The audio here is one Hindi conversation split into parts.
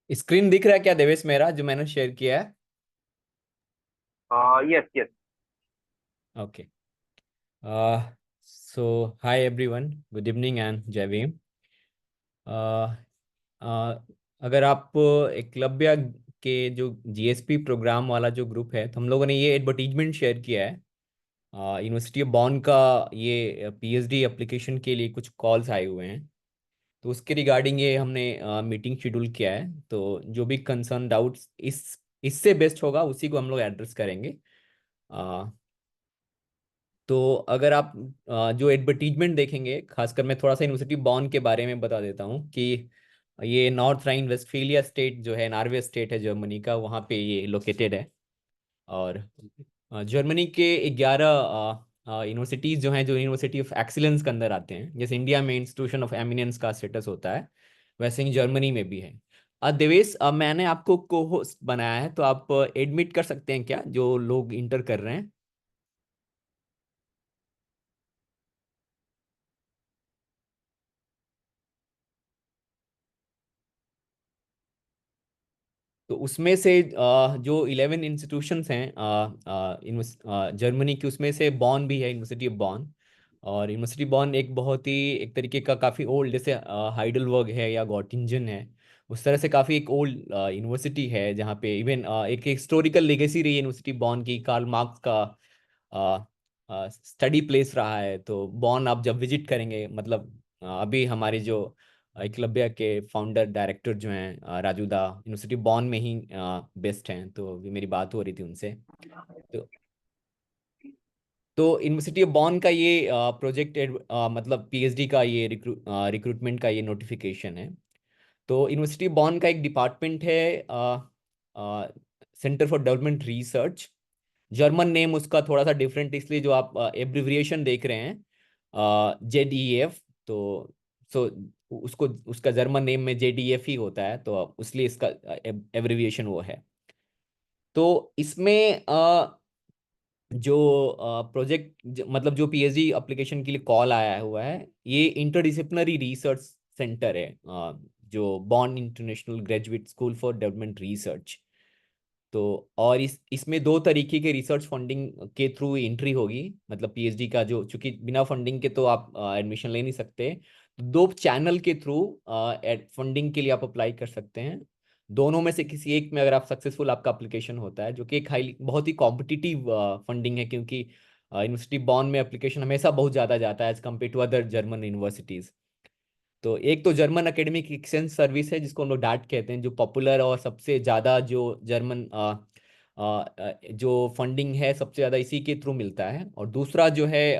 स्क्रीन दिख रहा है क्या देवेश मेरा जो मैंने शेयर किया है? Yes, yes. Okay. So hi everyone, good evening and जय भीम। अगर आप एकलव्य के जो जीएसपी प्रोग्राम वाला जो ग्रुप है, तो हम लोगों ने ये एडवर्टीजमेंट शेयर किया है। यूनिवर्सिटी ऑफ बॉन का ये पीएचडी एप्लीकेशन के लिए कुछ कॉल्स आए हुए हैं, तो उसके रिगार्डिंग ये हमने मीटिंग शेड्यूल किया है। तो जो भी कंसर्न डाउट्स इससे बेस्ट होगा उसी को हम लोग एड्रेस करेंगे। तो अगर आप जो एडवर्टीजमेंट देखेंगे, खासकर मैं थोड़ा सा यूनिवर्सिटी बॉन के बारे में बता देता हूँ कि ये नॉर्थ राइन वेस्टफेलिया स्टेट जो है, नॉर्वे स्टेट है जर्मनी का, वहाँ पे ये लोकेटेड है। और जर्मनी के 11 यूनिवर्सिटीज जो हैं, जो यूनिवर्सिटी ऑफ एक्सीलेंस के अंदर आते हैं, जैसे इंडिया में इंस्टीट्यूशन ऑफ एमिनेंस का स्टेटस होता है, वैसे ही जर्मनी में भी है। देवेश, मैंने आपको को होस्ट बनाया है, तो आप एडमिट कर सकते हैं क्या जो लोग इंटर कर रहे हैं? तो उसमें से जो 11 इंस्टीट्यूशंस हैं जर्मनी की, उसमें से बॉन भी है, यूनिवर्सिटी ऑफ बॉन। और यूनिवर्सिटी बॉन एक बहुत ही, एक तरीके का काफ़ी ओल्ड, जैसे हाइडलबर्ग है या गॉटिंजन है, उस तरह से काफ़ी एक ओल्ड यूनिवर्सिटी है, जहाँ पे इवन एक हिस्टोरिकल लेगेसी रही है यूनिवर्सिटी बॉन की। कार्ल मार्क्स का स्टडी प्लेस रहा है। तो बॉन आप जब विजिट करेंगे, मतलब अभी हमारी जो एकलव्य के फाउंडर डायरेक्टर जो हैं राजू दा, यूनिवर्सिटी बॉन में ही बेस्ट हैं, तो अभी मेरी बात हो रही थी उनसे। तो यूनिवर्सिटी ऑफ बॉन का ये प्रोजेक्ट, मतलब पीएचडी का ये रिक्रूटमेंट का ये नोटिफिकेशन है। तो यूनिवर्सिटी बॉन का एक डिपार्टमेंट है, centre for Development research. German name उसका थोड़ा सा डिफरेंट, इसलिए जो आप एब्रिविएशन देख रहे हैं JDEF, तो सो उसको, उसका जर्मन नेम में JDF ही होता है, तो इसलिए इसका एब्रिविएशन वो है। तो इसमें जो प्रोजेक्ट, मतलब जो पीएचडी एप्लीकेशन के लिए कॉल आया हुआ है, ये इंटरडिसिप्लिनरी रिसर्च सेंटर है, जो Bonn International Graduate School for Development Research. तो और इसमें दो तरीके के रिसर्च फंडिंग के थ्रू एंट्री होगी। मतलब पीएचडी का जो, चूंकि बिना फंडिंग के तो आप एडमिशन ले नहीं सकते, तो दो चैनल के थ्रू फंडिंग के लिए आप अप्लाई कर सकते हैं। दोनों में से किसी एक में अगर आप सक्सेसफुल, आपका एप्लीकेशन होता है, जो कि एक हाई, बहुत ही कॉम्पिटिटिव फंडिंग है, क्योंकि यूनिवर्सिटी बॉन में एप्लीकेशन हमेशा बहुत ज़्यादा जाता है as compare to other German universities. तो एक तो जर्मन एकेडमिक एक्सचेंज सर्विस है, जिसको हम लोग डाट कहते हैं, जो पॉपुलर और सबसे ज़्यादा जो जर्मन जो फंडिंग है, सबसे ज़्यादा इसी के थ्रू मिलता है। और दूसरा जो है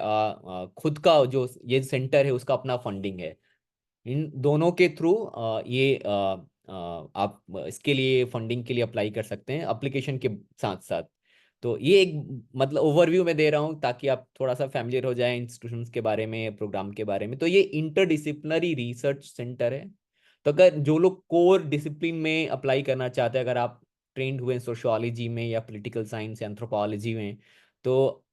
खुद का जो ये सेंटर है, उसका अपना फंडिंग है। इन दोनों के थ्रू ये आप इसके लिए फंडिंग के लिए अप्लाई कर सकते हैं एप्लीकेशन के साथ साथ। तो ये एक, मतलब ओवरव्यू में दे रहा हूँ ताकि आप थोड़ा सा फैमिलियर हो जाए इंस्टीट्यूशंस के बारे में, प्रोग्राम के बारे में। तो ये इंटरडिसिप्लिनरी रिसर्च सेंटर है। तो अगर जो लोग कोर डिसिप्लिन में अप्लाई करना चाहते हैं, अगर आप ट्रेंड हुए सोशियोलॉजी में या पॉलिटिकल साइंस या एंथ्रोपोलॉजी में, तो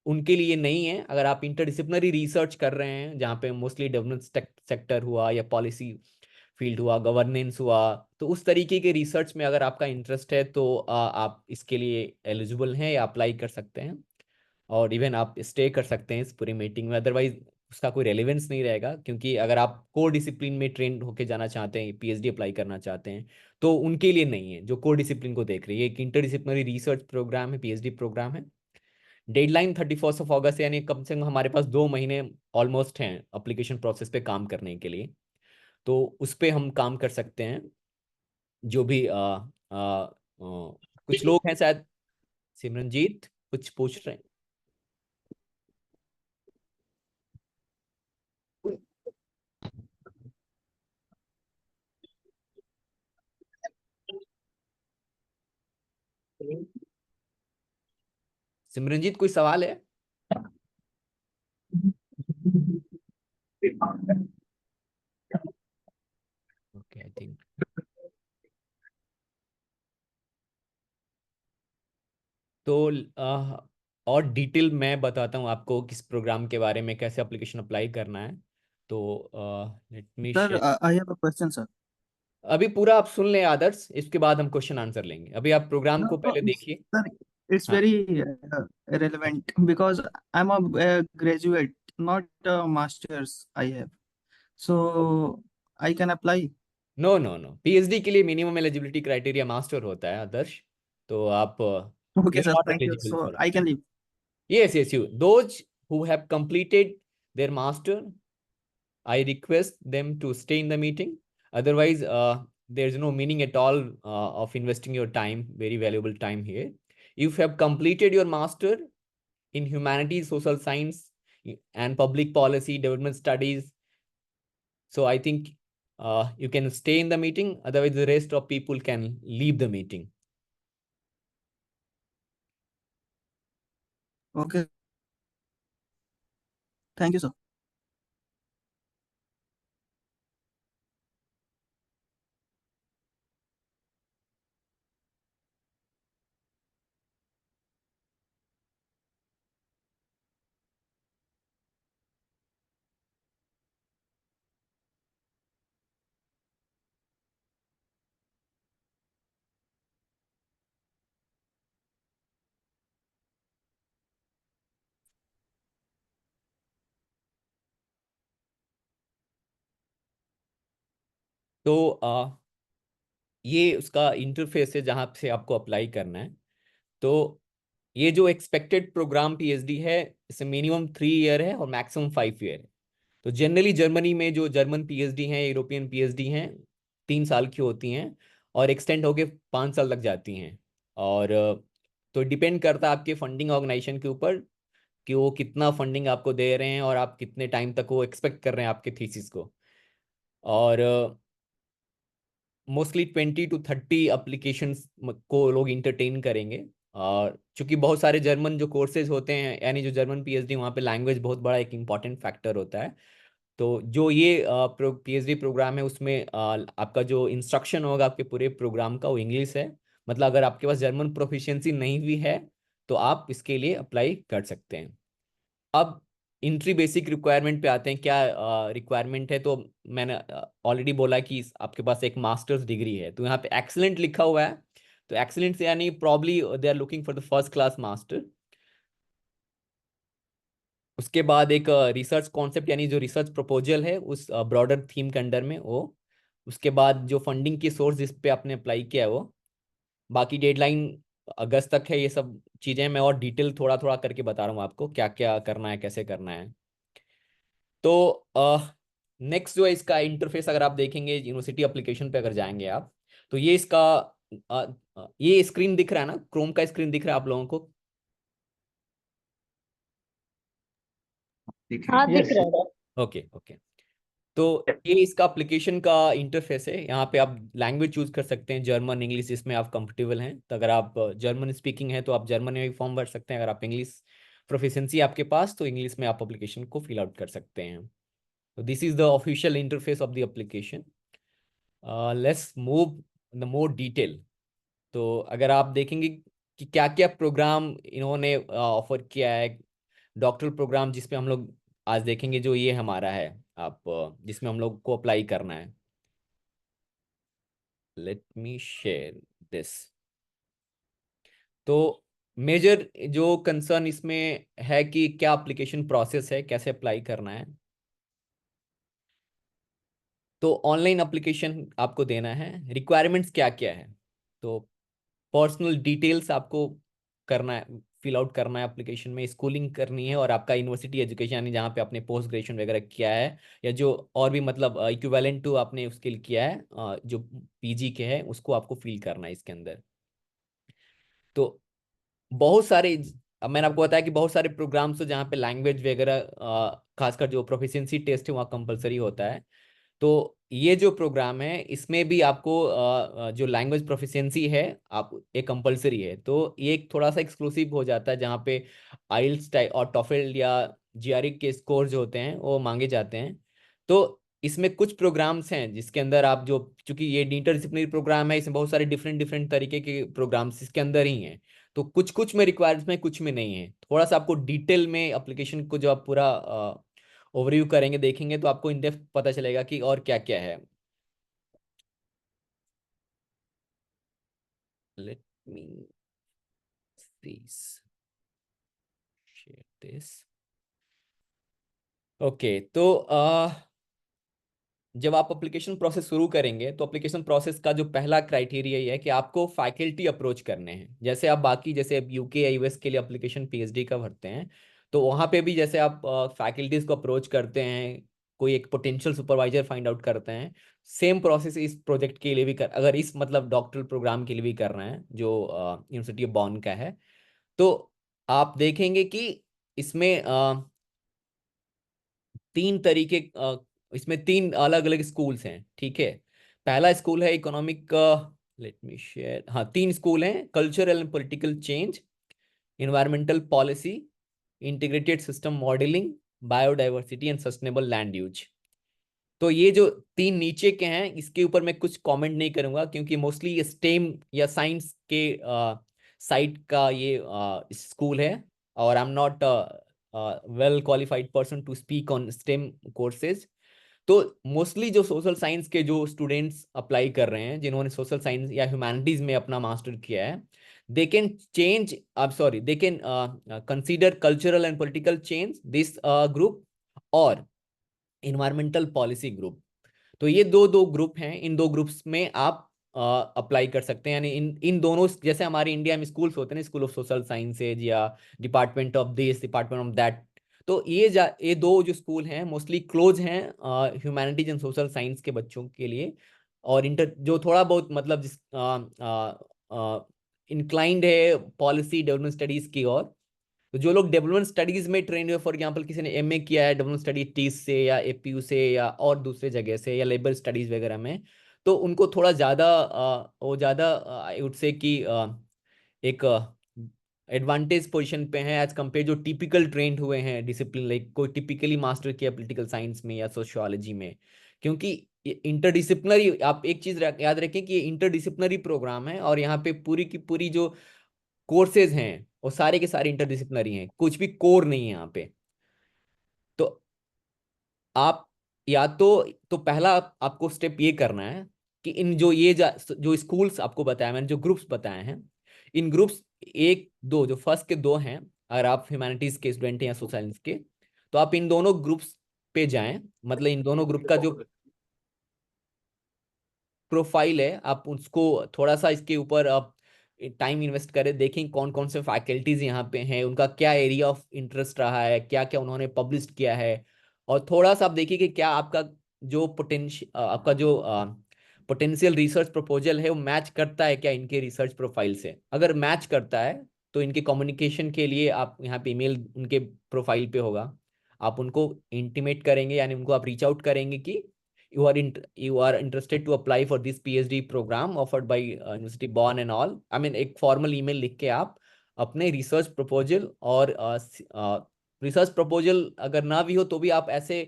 उनके लिए नहीं है। अगर आप इंटरडिसिप्लिनरी रिसर्च कर रहे हैं, जहाँ पे मोस्टली डेवलपमेंट सेक्टर हुआ या पॉलिसी फील्ड हुआ, गवर्नेंस हुआ, तो उस तरीके के रिसर्च में अगर आपका इंटरेस्ट है, तो आप इसके लिए एलिजिबल हैं या अप्लाई कर सकते हैं। और इवन आप स्टे कर सकते हैं इस पूरी मीटिंग में, अदरवाइज उसका कोई रेलेवेंस नहीं रहेगा। क्योंकि अगर आप कोर डिसिप्लिन में ट्रेंड होके जाना चाहते हैं, पीएचडी अप्लाई करना चाहते हैं, तो उनके लिए नहीं है, जो कोर डिसिप्लिन को देख रही है। एक इंटरडिसिप्लिनरी रिसर्च प्रोग्राम है, पीएचडी प्रोग्राम है। डेडलाइन 31 अगस्त है, यानी कम से कम हमारे पास 2 महीने ऑलमोस्ट हैं एप्लीकेशन प्रोसेस पे काम करने के लिए। तो उस पे हम काम कर सकते हैं। जो भी कुछ लोग हैं शायद, सिमरनजीत कुछ पूछ रहे हैं। सिमरनजीत कोई सवाल है? Okay, I think. तो और डिटेल मैं बताता हूँ आपको किस प्रोग्राम के बारे में, कैसे एप्लीकेशन अप्लाई करना है। तो let me Sir, share. I have a question, sir. अभी पूरा आप सुन लें आदर्श, इसके बाद हम क्वेश्चन आंसर लेंगे। अभी आप प्रोग्राम No, को no, पहले देखिए। sir, it's हाँ। very relevant because I'm a graduate, not a master's I have. So I can apply. No no no, PhD के लिए मिनिमम एलिजिबिलिटी क्राइटेरिया मास्टर होता है आदर्श। तो आप Okay, you are sir. Not Thank you. Eligible So for. I can leave. Yes, yes, you. Those who have completed their master, I request them to stay in the meeting. Otherwise, there's no meaning at all of investing your time, very valuable time here. If you have completed your master in humanities, social science, and public policy, development studies, so I think you can stay in the meeting. Otherwise, the rest of people can leave the meeting. Okay. Thank you, sir. तो ये उसका इंटरफेस है जहाँ से आपको अप्लाई करना है। तो ये जो एक्सपेक्टेड प्रोग्राम पीएचडी है, इसमें मिनिमम 3 ईयर है और मैक्सिमम 5 ईयर है। तो जनरली जर्मनी में जो जर्मन पीएचडी हैं, यूरोपियन पीएचडी हैं, 3 साल की होती हैं और एक्सटेंड होके 5 साल तक जाती हैं। और तो डिपेंड करता है आपके फंडिंग ऑर्गेनाइजेशन के ऊपर कि वो कितना फंडिंग आपको दे रहे हैं और आप कितने टाइम तक वो एक्सपेक्ट कर रहे हैं आपके थीसिस को। और मोस्टली 20 to 30 अप्लीकेशंस को लोग इंटरटेन करेंगे। और चूंकि बहुत सारे जर्मन जो कोर्सेज होते हैं, यानी जो जर्मन पीएचडी, वहाँ पे लैंग्वेज बहुत बड़ा एक इंपॉर्टेंट फैक्टर होता है। तो जो ये पीएचडी प्रोग्राम है उसमें आपका जो इंस्ट्रक्शन होगा आपके पूरे प्रोग्राम का, वो इंग्लिश है। मतलब अगर आपके पास जर्मन प्रोफिशिएंसी नहीं भी है तो आप इसके लिए अप्लाई कर सकते हैं। अब इंट्री बेसिक रिक्वायरमेंट पे आते हैं, क्या रिक्वायरमेंट है। तो मैंने ऑलरेडी बोला कि आपके पास एक मास्टर्स डिग्री है, तो यहाँ पे एक्सीलेंट लिखा हुआ है। तो एक्सीलेंट यानी probably they are looking for the first class master. उसके बाद एक रिसर्च कॉन्सेप्ट यानी जो रिसर्च प्रपोजल है उस ब्रॉडर थीम के अंडर में वो। उसके बाद जो फंडिंग की सोर्स जिस पे आपने अप्लाई किया है वो। बाकी डेडलाइन अगस्त तक है। ये सब चीज़ें मैं और डिटेल थोड़ा थोड़ा करके बता रहा हूँ आपको क्या क्या करना है, कैसे करना है। तो नेक्स्ट जो है इसका इंटरफेस अगर आप देखेंगे यूनिवर्सिटी एप्लीकेशन पे अगर जाएंगे आप, तो ये इसका ये स्क्रीन दिख रहा है ना, क्रोम का स्क्रीन दिख रहा है आप लोगों को। हाँ दिख Yes. रहा है। Okay okay. तो ये इसका एप्लीकेशन का इंटरफेस है। यहाँ पे आप लैंग्वेज चूज कर सकते हैं, जर्मन, इंग्लिश, इसमें आप कंफर्टेबल हैं। तो अगर आप जर्मन स्पीकिंग है तो आप जर्मन में भी फॉर्म भर सकते हैं। अगर आप इंग्लिश प्रोफिशिएंसी आपके पास, तो इंग्लिश में आप एप्लीकेशन को फिल आउट कर सकते हैं। तो this is the official interface of the application. Let's move the more detail. तो अगर आप देखेंगे कि क्या क्या प्रोग्राम इन्होंने ऑफर किया है, डॉक्टरल प्रोग्राम जिसपे हम लोग आज देखेंगे, जो ये हमारा है आप जिसमें हम लोग को अप्लाई करना है। Let me share this. तो मेजर जो कंसर्न इसमें है कि क्या एप्लीकेशन प्रोसेस है, कैसे अप्लाई करना है। तो ऑनलाइन एप्लीकेशन आपको देना है। रिक्वायरमेंट्स क्या क्या है, तो पर्सनल डिटेल्स आपको करना है, फिल आउट करना है एप्लीकेशन में। स्कूलिंग करनी है और आपका यूनिवर्सिटी एजुकेशन यानी जहाँ पे आपने पोस्ट ग्रेजुएशन वगैरह किया है, या जो और भी मतलब इक्विवेलेंट टू आपने उसके लिए किया है, जो पीजी के है, उसको आपको फिल करना है इसके अंदर। तो बहुत सारे, अब मैंने आपको बताया कि बहुत सारे प्रोग्राम्स हो जहाँ पे लैंग्वेज वगैरह खासकर जो प्रोफिशिएंसी टेस्ट है वहाँ कंपलसरी होता है। तो ये जो प्रोग्राम है इसमें भी आपको जो लैंग्वेज प्रोफिशिएंसी है आप ये कंपलसरी है। तो ये एक थोड़ा सा एक्सक्लूसिव हो जाता है जहाँ पे आइल्स और टॉफेल या जीआरई के स्कोर जो होते हैं वो मांगे जाते हैं। तो इसमें कुछ प्रोग्राम्स हैं जिसके अंदर आप जो, चूंकि ये इंटरडिसिप्लिनरी प्रोग्राम है, इसमें बहुत सारे डिफरेंट डिफरेंट तरीके के प्रोग्राम्स इसके अंदर ही हैं। तो कुछ कुछ में रिक्वायर्स में, कुछ में नहीं है। थोड़ा सा आपको डिटेल में एप्लीकेशन को जो आप पूरा ओवरव्यू करेंगे, देखेंगे, तो आपको इन डेप्थ पता चलेगा कि और क्या क्या है। Let me please share this. Okay, तो जब आप एप्लीकेशन प्रोसेस शुरू करेंगे तो एप्लीकेशन प्रोसेस का जो पहला क्राइटेरिया ये है कि आपको फैकल्टी अप्रोच करने हैं। जैसे आप बाकी जैसे अब यूके या यूएस के लिए एप्लीकेशन पीएचडी का भरते हैं, तो वहाँ पे भी जैसे आप फैकल्टीज को अप्रोच करते हैं, कोई एक पोटेंशियल सुपरवाइजर फाइंड आउट करते हैं, सेम प्रोसेस इस प्रोजेक्ट के लिए भी कर, अगर इस मतलब डॉक्टरल प्रोग्राम के लिए भी कर रहे हैं जो यूनिवर्सिटी ऑफ बॉर्न का है, तो आप देखेंगे कि इसमें तीन तरीके इसमें तीन अलग अलग स्कूल्स हैं, ठीक है। पहला स्कूल है इकोनॉमिक, लेट मी शेयर, हाँ तीन स्कूल हैं, cultural and political change, environmental policy, integrated system modelling, biodiversity and sustainable land use. तो ये जो तीन नीचे के हैं इसके ऊपर मैं कुछ कमेंट नहीं करूंगा, क्योंकि मोस्टली ये स्टेम या साइंस के साइड का ये स्कूल है, और I am not well qualified person to speak on STEM courses. तो मोस्टली जो सोशल साइंस के जो स्टूडेंट्स अप्लाई कर रहे हैं, जिन्होंने सोशल साइंस या ह्यूमैनिटीज में अपना मास्टर किया है, दे कैन चेंज, अब sorry, they can consider cultural and political change this group, और इन्वायरमेंटल पॉलिसी ग्रुप। तो ये दो दो ग्रुप हैं, इन दो ग्रुप्स में आप अप्लाई कर सकते हैं। यानी इन इन दोनों, जैसे हमारे इंडिया में स्कूल्स होते हैं, स्कूल ऑफ सोशल साइंसेज या department of this, department of that, तो ये दो जो स्कूल हैं मोस्टली क्लोज हैं ह्यूमैनिटीज एंड सोशल साइंस के बच्चों के लिए। और इंटर जो थोड़ा बहुत मतलब जिस इंक्लाइंड है पॉलिसी डेवलपमेंट स्टडीज की ओर, तो जो लोग डेवलपमेंट स्टडीज में ट्रेंड हुए, फॉर एग्जांपल किसी ने एमए किया है डेवलपमेंट स्टडी टीस से या एपीयू से या और दूसरे जगह से या लेबर स्टडीज वगैरह में, तो उनको थोड़ा ज़्यादा वो ज़्यादा आई वुड से कि एक एडवांटेज पोजीशन पे हैं एज कम्पेयर जो टिपिकल ट्रेंड हुए हैं डिसिप्लिन, लाइक कोई टिपिकली मास्टर किया पॉलिटिकल साइंस में या सोशियोलॉजी में। क्योंकि इंटरडिसिप्लिनरी, आप एक चीज याद रखें कि ये इंटरडिसिप्लिनरी प्रोग्राम है, और यहाँ पे पूरी की पूरी जो कोर्सेज हैं वो सारे के सारे इंटरडिसिप्लिनरी हैं, कुछ भी कोर नहीं है यहाँ पे। तो आप या तो पहला आपको स्टेप ये करना है कि इन जो स्कूल्स आपको बताया मैंने, जो ग्रुप्स बताए हैं, इन ग्रुप्स एक दो जो फर्स्ट के दो हैं, अगर आप ह्यूमैनिटीज के स्टूडेंट हैं या सोशल साइंस के, तो आप इन दोनों ग्रुप्स पे जाएं। मतलब इन दोनों ग्रुप का जो प्रोफाइल है आप उसको थोड़ा सा इसके ऊपर आप टाइम इन्वेस्ट करें, देखें कौन कौन से फैकल्टीज यहाँ पे हैं, उनका क्या एरिया ऑफ इंटरेस्ट रहा है, क्या क्या उन्होंने पब्लिश किया है, और थोड़ा सा आप देखिए कि क्या आपका जो पोटेंशियल रिसर्च प्रपोजल है वो मैच करता है क्या इनके रिसर्च प्रोफाइल से। अगर मैच करता है तो इनके कम्युनिकेशन के लिए आप यहाँ पे ईमेल उनके प्रोफाइल पे होगा, आप उनको इंटीमेट करेंगे, यानी उनको आप रीच आउट करेंगे कि you are interested to apply for this PhD program offered by University Bonn and all। I mean एक फॉर्मल ईमेल लिख के आप अपने रिसर्च प्रपोजल, और रिसर्च प्रपोजल अगर ना भी हो तो भी आप ऐसे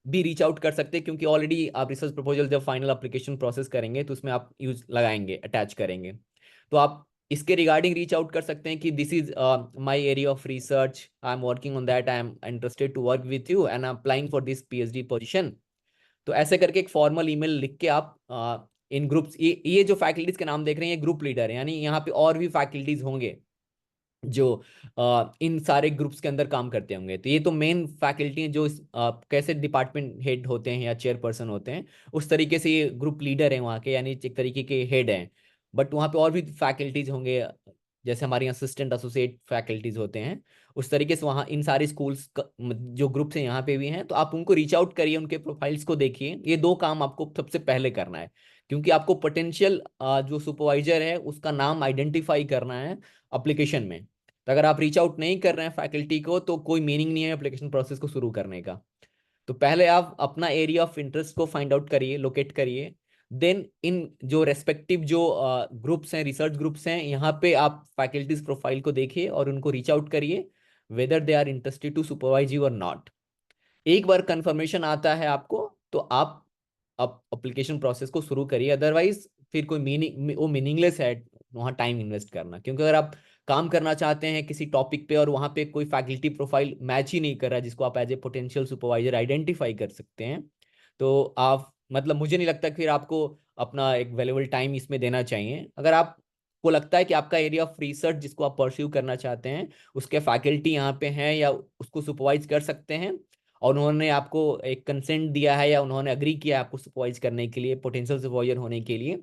भी रीच आउट कर सकते हैं, क्योंकि ऑलरेडी आप रिसर्च प्रपोजल जब फाइनल एप्लीकेशन प्रोसेस करेंगे तो उसमें आप यूज लगाएंगे, अटैच करेंगे। तो आप इसके रिगार्डिंग रीच आउट कर सकते हैं कि this is my area of research, I am working on that, I am interested to work with you and I am applying for this PhD position. तो ऐसे करके एक फॉर्मल ईमेल लिख के आप इन ग्रुप्स, ये जो फैकल्टीज के नाम देख रहे हैं ये ग्रुप लीडर है, यानी यहाँ पे और भी फैकल्टीज होंगे जो इन सारे ग्रुप्स के अंदर काम करते होंगे। तो ये तो मेन फैकल्टी हैं जो कैसे डिपार्टमेंट हेड होते हैं या चेयरपर्सन होते हैं, उस तरीके से ये ग्रुप लीडर हैं वहाँ के, यानी एक तरीके के हेड हैं। बट वहाँ पे और भी फैकल्टीज होंगे, जैसे हमारे यहाँ असिस्टेंट एसोसिएट फैकल्टीज होते हैं, उस तरीके से वहाँ इन सारे स्कूल्स जो ग्रुप्स हैं यहाँ पे भी हैं, तो आप उनको रीच आउट करिए, उनके प्रोफाइल्स को देखिए। ये दो काम आपको सबसे पहले करना है, क्योंकि आपको पोटेंशियल जो सुपरवाइजर है उसका नाम आइडेंटिफाई करना है अप्लीकेशन में। तो अगर आप रीच आउट नहीं कर रहे हैं फैकल्टी को तो कोई मीनिंग नहीं है एप्लीकेशन प्रोसेस को शुरू करने का। तो पहले आप अपना एरिया ऑफ इंटरेस्ट को फाइंड आउट करिए, लोकेट करिए। देन इन जो रेस्पेक्टिव जो ग्रुप्स हैं, रिसर्च ग्रुप्स हैं, यहाँ पे आप फैकल्टीज प्रोफाइल को देखिए और उनको रीच आउट करिए, whether they are interested to supervise you और नॉट। एक बार कंफर्मेशन आता है आपको तो आप एप्लीकेशन प्रोसेस को शुरू करिए, अदरवाइज फिर कोई मीनिंग वो मीनिंगलेस है वहाँ टाइम इन्वेस्ट करना। क्योंकि अगर आप काम करना चाहते हैं किसी टॉपिक पे और वहाँ पे कोई फैकल्टी प्रोफाइल मैच ही नहीं कर रहा है जिसको आप as a potential supervisor identify कर सकते हैं, तो आप मतलब मुझे नहीं लगता कि फिर आपको अपना एक वैल्यूबल टाइम इसमें देना चाहिए। अगर आप आपको लगता है कि आपका एरिया ऑफ रिसर्च जिसको आप परस्यू करना चाहते हैं उसके फैकल्टी यहाँ पे हैं या उसको सुपरवाइज कर सकते हैं, और उन्होंने आपको एक कंसेंट दिया है या उन्होंने अग्री किया है आपको सुपरवाइज करने के लिए, पोटेंशियल सुपरवाइजर होने के लिए।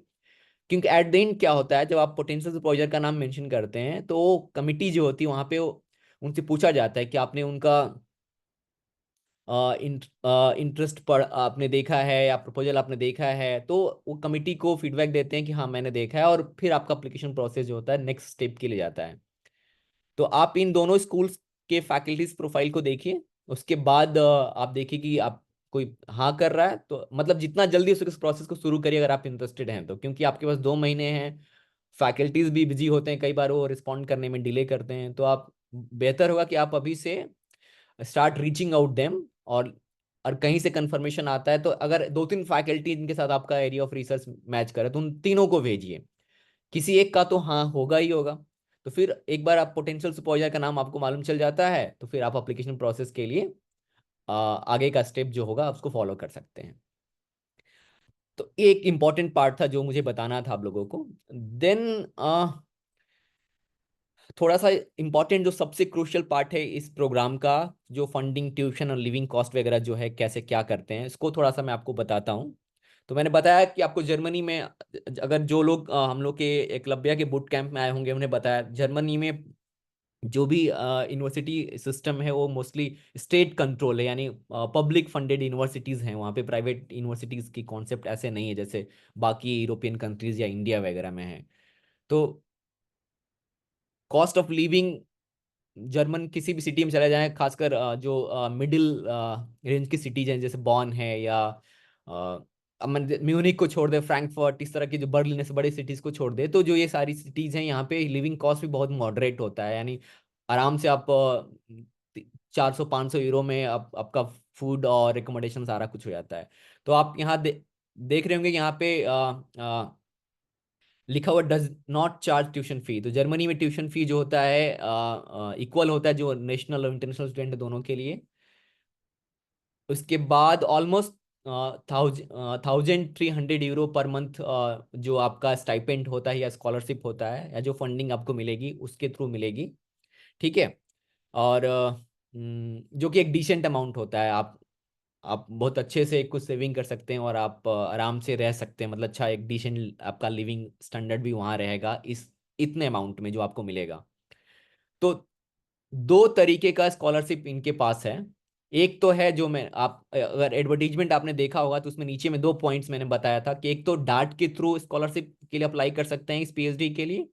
क्योंकि एट द एंड क्या होता है, जब आप पोटेंशियल सुपरवाइजर का नाम मेंशन करते हैं तो कमिटी जो होती है वहाँ पे उनसे पूछा जाता है कि आपने उनका इंटरेस्ट पर आपने देखा है या प्रपोजल आपने देखा है, तो वो कमिटी को फीडबैक देते हैं कि हाँ मैंने देखा है, और फिर आपका एप्लीकेशन प्रोसेस जो होता है नेक्स्ट स्टेप के लिए जाता है। तो आप इन दोनों स्कूल्स के फैकल्टीज प्रोफाइल को देखिए, उसके बाद आप देखिए कि आप कोई हाँ कर रहा है तो मतलब जितना जल्दी उस प्रोसेस को शुरू करिए अगर आप इंटरेस्टेड हैं तो, क्योंकि आपके पास 2 महीने हैं, फैकल्टीज भी बिजी होते हैं, कई बार वो रिस्पॉन्ड करने में डिले करते हैं, तो आप बेहतर होगा कि आप अभी से स्टार्ट रीचिंग आउट देम। और कहीं से कंफर्मेशन आता है तो अगर 2-3 फैकल्टी जिनके साथ आपका एरिया ऑफ रिसर्च मैच करे तो उन तीनों को भेजिए, किसी एक का तो हाँ होगा ही होगा। तो फिर एक बार आप पोटेंशियल सुपरवाइजर का नाम आपको मालूम चल जाता है तो फिर आप एप्लीकेशन प्रोसेस के लिए आगे का स्टेप जो होगा उसको फॉलो कर सकते हैं। तो ये एक इम्पॉर्टेंट पार्ट था जो मुझे बताना था आप लोगों को। देन थोड़ा सा इम्पोर्टेंट जो सबसे क्रूशियल पार्ट है इस प्रोग्राम का, जो फंडिंग, ट्यूशन और लिविंग कॉस्ट वगैरह जो है कैसे क्या करते हैं, इसको थोड़ा सा मैं आपको बताता हूँ। तो मैंने बताया कि आपको जर्मनी में, अगर जो लोग हम लोग के एकलव्य के बूट कैंप में आए होंगे उन्हें बताया, जर्मनी में जो भी यूनिवर्सिटी सिस्टम है वो मोस्टली स्टेट कंट्रोल है, यानी पब्लिक फंडेड यूनिवर्सिटीज़ हैं वहाँ पे, प्राइवेट यूनिवर्सिटीज़ की कॉन्सेप्ट ऐसे नहीं है जैसे बाकी यूरोपियन कंट्रीज या इंडिया वगैरह में है। तो कॉस्ट ऑफ लिविंग जर्मन किसी भी सिटी में चले जाएं, खासकर जो मिडिल रेंज की सिटीज हैं जैसे बॉन है या म्यूनिक को छोड़ दे, फ्रैंकफर्ट, इस तरह की जो बर्लिन ऐसे बड़ी सिटीज को छोड़ दे, तो जो ये सारी सिटीज हैं यहाँ पे लिविंग कॉस्ट भी बहुत मॉडरेट होता है, यानी आराम से आप 400-500 यूरो में आपका फूड और रिकमेंडेशन सारा कुछ हो जाता है। तो आप यहाँ देख रहे होंगे कि यहाँ पे लिखा हुआ does not charge tuition fee. तो जर्मनी में ट्यूशन फी जो होता है इक्वल होता है जो नेशनल और इंटरनेशनल स्टूडेंट दोनों के लिए। उसके बाद ऑलमोस्ट 1,300 यूरो पर मंथ जो आपका स्टाइपेंड होता है या स्कॉलरशिप होता है या जो फंडिंग आपको मिलेगी उसके थ्रू मिलेगी, ठीक है। और जो कि एक डिसेंट अमाउंट होता है, आप बहुत अच्छे से कुछ सेविंग कर सकते हैं और आप आराम से रह सकते हैं, मतलब अच्छा एक डिसेंट आपका लिविंग स्टैंडर्ड भी वहाँ रहेगा इस इतने अमाउंट में जो आपको मिलेगा। तो 2 तरीके का स्कॉलरशिप इनके पास है। एक तो है जो मैं आप अगर एडवर्टीजमेंट आपने देखा होगा तो उसमें नीचे में 2 पॉइंट्स मैंने बताया था कि एक तो डार्ट के थ्रू स्कॉलरशिप के लिए अप्लाई कर सकते हैं इस पीएचडी के लिए,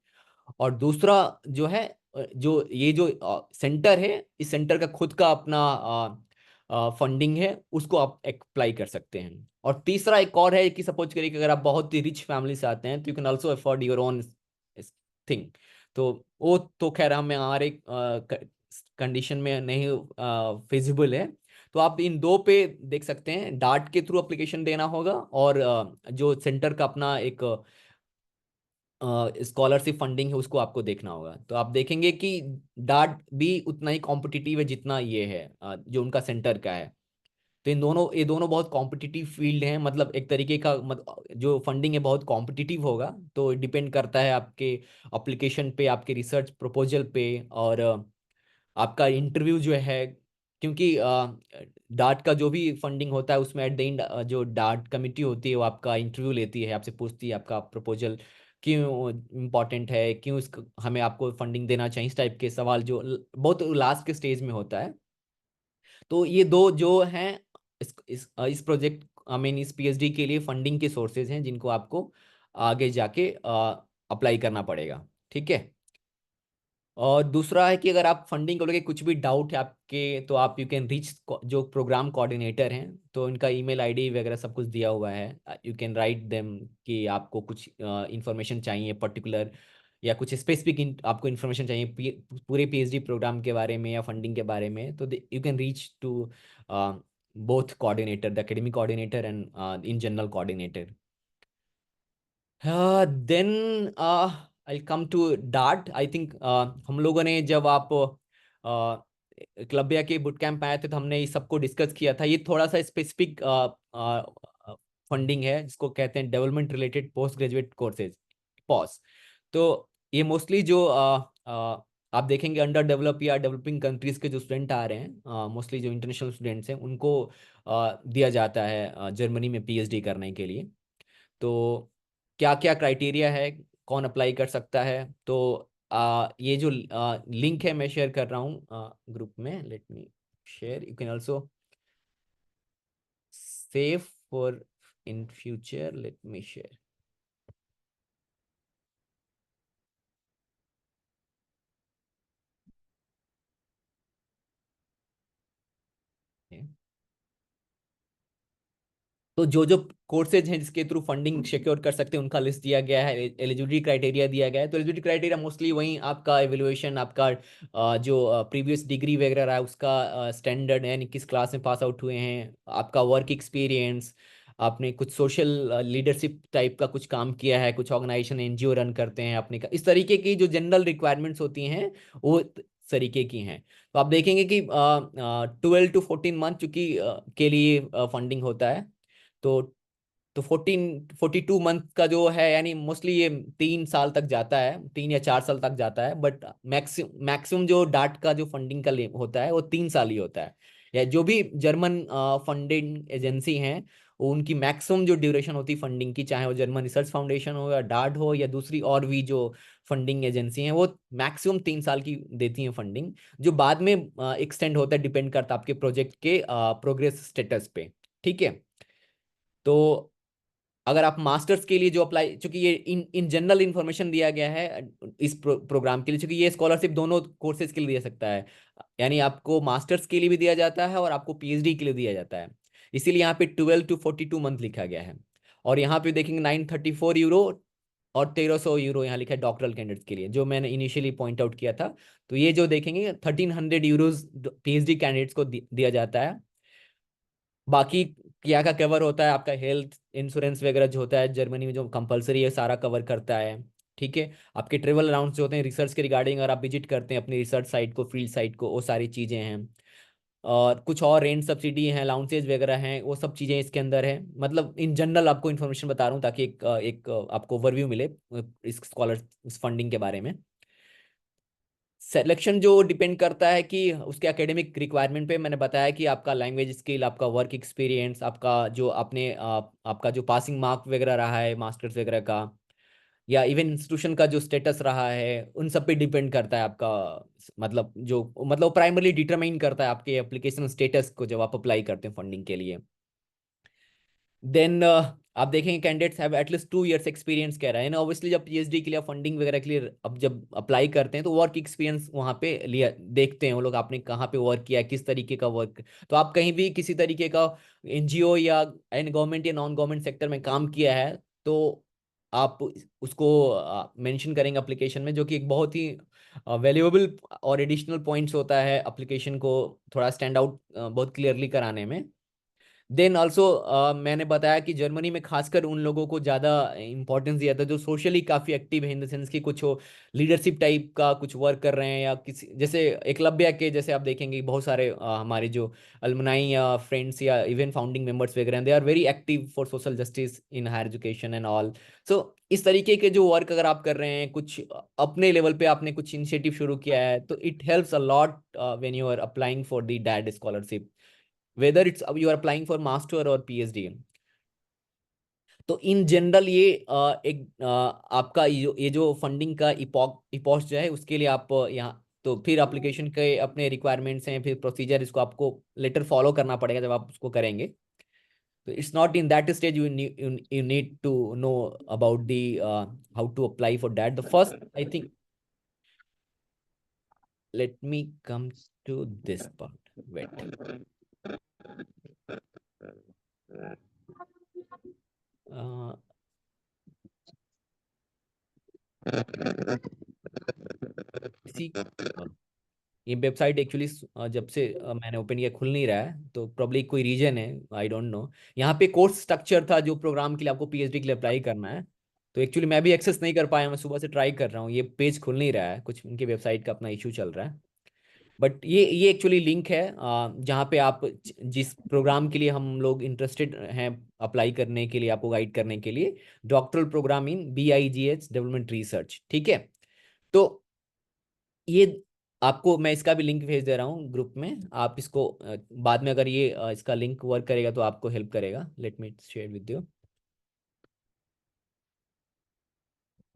और दूसरा जो है जो ये जो सेंटर है इस सेंटर का खुद का अपना फंडिंग है उसको आप अप्लाई कर सकते हैं। और तीसरा एक और है कि सपोज करिए कि अगर आप बहुत ही रिच फैमिली से आते हैं तो you can also afford your own thing. तो वो तो खैर हमें हमारे कंडीशन में नहीं फिजिबल है। तो आप इन दो पे देख सकते हैं, डार्ट के थ्रू एप्लीकेशन देना होगा और जो सेंटर का अपना एक स्कॉलरशिप फंडिंग है उसको आपको देखना होगा। तो आप देखेंगे कि डार्ट भी उतना ही कॉम्पिटिटिव है जितना ये है जो उनका सेंटर का है। तो ये दोनों बहुत कॉम्पिटिटिव फील्ड हैं, मतलब एक तरीके का जो फंडिंग है बहुत कॉम्पिटिटिव होगा। तो डिपेंड करता है आपके एप्लीकेशन पे, आपके रिसर्च प्रपोजल पे, और आपका इंटरव्यू जो है, क्योंकि डार्ट का जो भी फंडिंग होता है उसमें एट द एंड जो डार्ट कमिटी होती है वो आपका इंटरव्यू लेती है, आपसे पूछती है आपका प्रपोजल क्यों इम्पोर्टेंट है, क्यों इसको हमें आपको फंडिंग देना चाहिए, इस टाइप के सवाल जो बहुत लास्ट के स्टेज में होता है। तो ये दो जो हैं इस प्रोजेक्ट आई मीन इस पीएचडी के लिए फंडिंग के सोर्सेज हैं जिनको आपको आगे जाके अप्लाई करना पड़ेगा, ठीक है। और दूसरा है कि अगर आप फंडिंग को लेके कुछ भी डाउट है आपके तो आप यू कैन रीच जो प्रोग्राम कोऑर्डिनेटर हैं, तो इनका ईमेल आईडी वगैरह सब कुछ दिया हुआ है, यू कैन राइट देम कि आपको कुछ इंफॉर्मेशन चाहिए पर्टिकुलर या कुछ स्पेसिफिक आपको इन्फॉर्मेशन चाहिए पूरे पीएचडी प्रोग्राम के बारे में या फंडिंग के बारे में, तो you can reach to both coordinator, the academic coordinator and in general coordinator. Then I come to डार्ट। आई थिंक हम लोगों ने जब आप क्लबिया के बुट कैंप आए थे तो हमने इस सबको डिस्कस किया था। ये थोड़ा सा स्पेसिफिक फंडिंग है जिसको कहते हैं development related post graduate courses, पॉस। तो ये मोस्टली जो आप देखेंगे अंडर डेवलप या डेवलपिंग कंट्रीज के जो स्टूडेंट आ रहे हैं, मोस्टली जो इंटरनेशनल स्टूडेंट्स हैं उनको दिया जाता है जर्मनी में पीएचडी करने के लिए। तो क्या क्या क्राइटेरिया है, कौन अप्लाई कर सकता है, तो ये जो लिंक है मैं शेयर कर रहा हूँ ग्रुप में। Let me share, you can also save for in future, let me share. तो जो जो कोर्सेज हैं जिसके थ्रू फंडिंग सिक्योर कर सकते हैं उनका लिस्ट दिया गया है, एलिजिबिलिटी क्राइटेरिया दिया गया है। तो एलिजिबिलिटी क्राइटेरिया मोस्टली वही आपका एवेल्युएशन, आपका जो प्रीवियस डिग्री वगैरह रहा है उसका स्टैंडर्ड, यानी किस क्लास में पास आउट हुए हैं, आपका वर्क एक्सपीरियंस, आपने कुछ सोशल लीडरशिप टाइप का कुछ काम किया है, कुछ ऑर्गेनाइजेशन एनजीओ रन करते हैं अपने का, इस तरीके की जो जनरल रिक्वायरमेंट्स होती हैं वो तरीके की हैं। तो आप देखेंगे कि 12 to 14 मंथ चूंकि के लिए फंडिंग होता है। तो 14 42 मंथ का जो है, यानी मोस्टली ये 3 साल तक जाता है, 3 या 4 साल तक जाता है। बट मैक्सिमम जो डाट का जो फंडिंग का होता है वो 3 साल ही होता है। या जो भी जर्मन फंडिंग एजेंसी हैं, वो उनकी मैक्सिमम जो ड्यूरेशन होती है फंडिंग की, चाहे वो जर्मन रिसर्च फाउंडेशन हो या डार्ट हो या दूसरी और भी जो फंडिंग एजेंसी हैं, वो मैक्सिमम 3 साल की देती हैं फंडिंग। जो बाद में एक्सटेंड होता है, डिपेंड करता है आपके प्रोजेक्ट के प्रोग्रेस स्टेटस पे। ठीक है। तो अगर आप मास्टर्स के लिए जो अप्लाई, चूंकि ये इन इन जनरल इंफॉर्मेशन दिया गया है इस प्रोग्राम के लिए, चूंकि ये स्कॉलरशिप दोनों कोर्सेज के लिए दिया सकता है, यानी आपको मास्टर्स के लिए भी दिया जाता है और आपको पीएचडी के लिए दिया जाता है। इसीलिए यहाँ पे 12 to 42 मंथ लिखा गया है। और यहाँ पे देखेंगे 934 यूरो और 1300 यूरो यहाँ लिखा है डॉक्टरल कैंडिडेट्स के लिए, जो मैंने इनिशियली पॉइंट आउट किया था। तो ये जो देखेंगे 1300 यूरोज पीएचडी कैंडिडेट्स को दिया जाता है। बाकी क्या का कवर होता है, आपका हेल्थ इंश्योरेंस वगैरह जो होता है जर्मनी में जो कंपलसरी है, सारा कवर करता है। ठीक है। आपके ट्रेवल अलाउंस जो होते हैं रिसर्च के रिगार्डिंग, अगर आप विजिट करते हैं अपनी रिसर्च साइट को, फील्ड साइट को, वो सारी चीज़ें हैं। और कुछ और रेंट सब्सिडी हैं, अलाउंसेज वगैरह हैं, वो सब चीज़ें इसके अंदर है। मतलब इन जनरल आपको इन्फॉर्मेशन बता रहा हूँ ताकि एक आपको ओवरव्यू मिले इस स्कॉलर इस फंडिंग के बारे में। सिलेक्शन जो डिपेंड करता है कि उसके एकेडमिक रिक्वायरमेंट पे, मैंने बताया कि आपका लैंग्वेज स्किल, आपका वर्क एक्सपीरियंस, आपका जो आपने आपका जो पासिंग मार्क वगैरह रहा है मास्टर्स वगैरह का, या इवन इंस्टीट्यूशन का जो स्टेटस रहा है, उन सब पे डिपेंड करता है आपका। मतलब प्राइमरली डिटरमाइन करता है आपके एप्लीकेशन स्टेटस को जब आप अप्लाई करते हैं फंडिंग के लिए। देन आप देखेंगे candidates have at least 2 years experience कह रहा है ना। ऑब्वियसली जब पीएचडी के लिए फंडिंग वगैरह के लिए अब जब अप्लाई करते हैं तो वर्क एक्सपीरियंस वहाँ पे लिया देखते हैं वो लोग, आपने कहाँ पे वर्क किया है, किस तरीके का वर्क। तो आप कहीं भी किसी तरीके का एनजीओ या एन गवर्नमेंट या नॉन गवर्नमेंट सेक्टर में काम किया है तो आप उसको मेंशन करेंगे एप्लीकेशन में, जो कि एक बहुत ही वैल्यूएबल और एडिशनल पॉइंट्स होता है एप्लीकेशन को थोड़ा स्टैंड आउट बहुत क्लियरली कराने में। देन ऑल्सो मैंने बताया कि जर्मनी में खासकर उन लोगों को ज़्यादा इंपॉर्टेंस दिया था जो सोशली काफ़ी एक्टिव है, इन द सेंस कि कुछ लीडरशिप टाइप का कुछ वर्क कर रहे हैं, या किसी जैसे एकलव्य के जैसे आप देखेंगे बहुत सारे हमारे जो अलमनाई या फ्रेंड्स या इवन फाउंडिंग मेंबर्स वगैरह हैं, they are very active for social justice in higher education and all. So इस तरीके के जो वर्क अगर आप कर रहे हैं, कुछ अपने लेवल पे आपने कुछ इनिशिएटिव शुरू किया है, तो it helps a lot when you are applying for the DAAD scholarship, whether it's you are applying for master or PhD। तो इन जनरल ये आपका ये जो फंडिंग का इपॉक्स जो है उसके लिए आप यहाँ, तो फिर एप्लीकेशन के अपने रिक्वायरमेंट्स हैं, फिर प्रोसीजर, इसको आपको लेटर फॉलो करना पड़ेगा जब आप उसको करेंगे। तो it's not in that stage you need to know about the how to apply for that the first I think. Let me come to this part, wait. इसी ये वेबसाइट एक्चुअली जब से मैंने ओपन किया खुल नहीं रहा है, तो प्रॉब्ली कोई रीजन है, आई डोंट नो। यहाँ पे कोर्स स्ट्रक्चर था जो प्रोग्राम के लिए आपको पीएचडी के लिए अप्लाई करना है, तो एक्चुअली मैं भी एक्सेस नहीं कर पाया, मैं सुबह से ट्राई कर रहा हूँ, ये पेज खुल नहीं रहा है, कुछ उनके वेबसाइट का अपना इशू चल रहा है। बट ये एक्चुअली लिंक है जहाँ पे आप जिस प्रोग्राम के लिए हम लोग इंटरेस्टेड हैं अप्लाई करने के लिए, आपको गाइड करने के लिए, डॉक्टरल प्रोग्राम इन BIGH डेवलपमेंट रिसर्च। ठीक है। तो ये आपको मैं इसका भी लिंक भेज दे रहा हूँ ग्रुप में, आप इसको बाद में अगर ये इसका लिंक वर्क करेगा तो आपको हेल्प करेगा। Let me share with you.